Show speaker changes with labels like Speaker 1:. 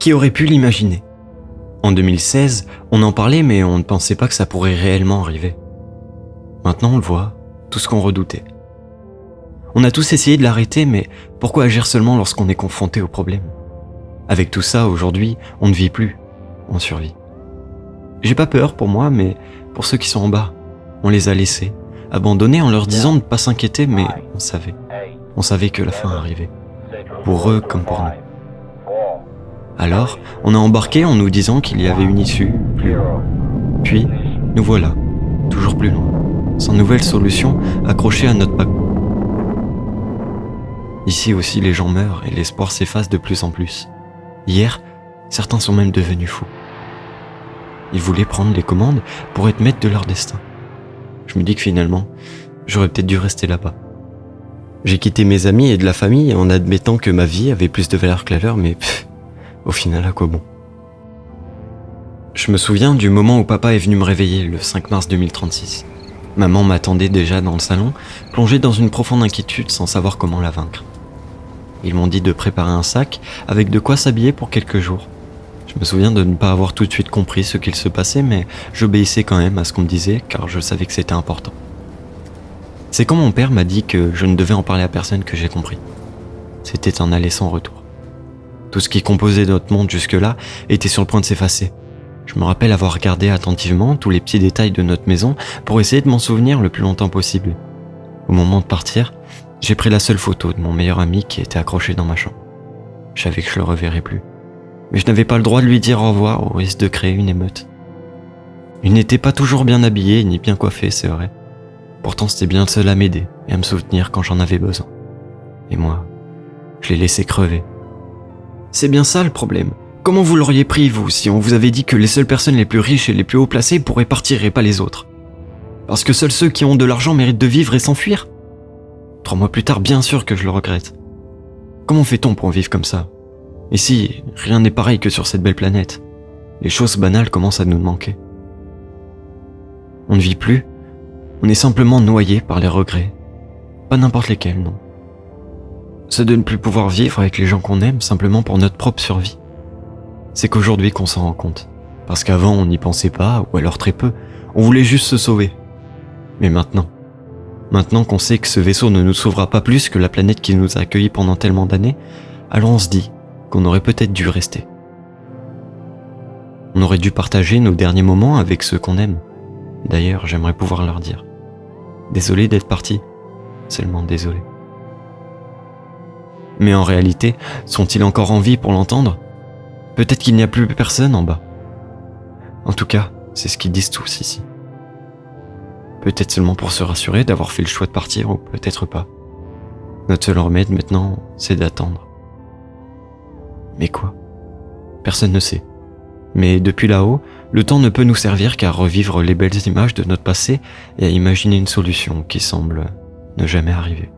Speaker 1: Qui aurait pu l'imaginer? En 2016, on en parlait mais on ne pensait pas que ça pourrait réellement arriver. Maintenant on le voit, tout ce qu'on redoutait. On a tous essayé de l'arrêter, mais pourquoi agir seulement lorsqu'on est confronté au problème? Avec tout ça, aujourd'hui, on ne vit plus, on survit. J'ai pas peur pour moi, mais pour ceux qui sont en bas, on les a laissés, abandonnés en leur disant de ne pas s'inquiéter, mais on savait. On savait que la fin arrivait, pour eux comme pour nous. Alors, on a embarqué en nous disant qu'il y avait une issue plus loin. Puis, nous voilà, toujours plus loin, sans nouvelle solution, accrochés à notre paquebot. Ici aussi, les gens meurent et l'espoir s'efface de plus en plus. Hier, certains sont même devenus fous. Ils voulaient prendre les commandes pour être maîtres de leur destin. Je me dis que finalement, j'aurais peut-être dû rester là-bas. J'ai quitté mes amis et de la famille en admettant que ma vie avait plus de valeur que la leur, mais au final, à quoi bon? Je me souviens du moment où papa est venu me réveiller, le 5 mars 2036. Maman m'attendait déjà dans le salon, plongée dans une profonde inquiétude sans savoir comment la vaincre. Ils m'ont dit de préparer un sac avec de quoi s'habiller pour quelques jours. Je me souviens de ne pas avoir tout de suite compris ce qu'il se passait, mais j'obéissais quand même à ce qu'on me disait car je savais que c'était important. C'est quand mon père m'a dit que je ne devais en parler à personne que j'ai compris. C'était un aller sans retour. Tout ce qui composait notre monde jusque-là était sur le point de s'effacer. Je me rappelle avoir regardé attentivement tous les petits détails de notre maison pour essayer de m'en souvenir le plus longtemps possible. Au moment de partir, j'ai pris la seule photo de mon meilleur ami qui était accroché dans ma chambre. Je savais que je le reverrais plus. Mais je n'avais pas le droit de lui dire au revoir au risque de créer une émeute. Il n'était pas toujours bien habillé ni bien coiffé, c'est vrai. Pourtant c'était bien le seul à m'aider et à me soutenir quand j'en avais besoin. Et moi, je l'ai laissé crever. C'est bien ça le problème. Comment vous l'auriez pris, vous, si on vous avait dit que les seules personnes les plus riches et les plus haut placées pourraient partir et pas les autres? Parce que seuls ceux qui ont de l'argent méritent de vivre et s'enfuir? 3 mois plus tard, bien sûr que je le regrette. Comment fait-on pour vivre comme ça? Ici, rien n'est pareil que sur cette belle planète. Les choses banales commencent à nous manquer. On ne vit plus, on est simplement noyé par les regrets. Pas n'importe lesquels, non. C'est de ne plus pouvoir vivre avec les gens qu'on aime simplement pour notre propre survie. C'est qu'aujourd'hui qu'on s'en rend compte. Parce qu'avant on n'y pensait pas, ou alors très peu, on voulait juste se sauver. Mais maintenant qu'on sait que ce vaisseau ne nous sauvera pas plus que la planète qui nous a accueillis pendant tellement d'années, alors on se dit qu'on aurait peut-être dû rester. On aurait dû partager nos derniers moments avec ceux qu'on aime. D'ailleurs, j'aimerais pouvoir leur dire « Désolé d'être parti, seulement désolé ». Mais en réalité, sont-ils encore en vie pour l'entendre? Peut-être qu'il n'y a plus personne en bas. En tout cas, c'est ce qu'ils disent tous ici. Peut-être seulement pour se rassurer d'avoir fait le choix de partir, ou peut-être pas. Notre seul remède maintenant, c'est d'attendre. Mais quoi? Personne ne sait. Mais depuis là-haut, le temps ne peut nous servir qu'à revivre les belles images de notre passé et à imaginer une solution qui semble ne jamais arriver.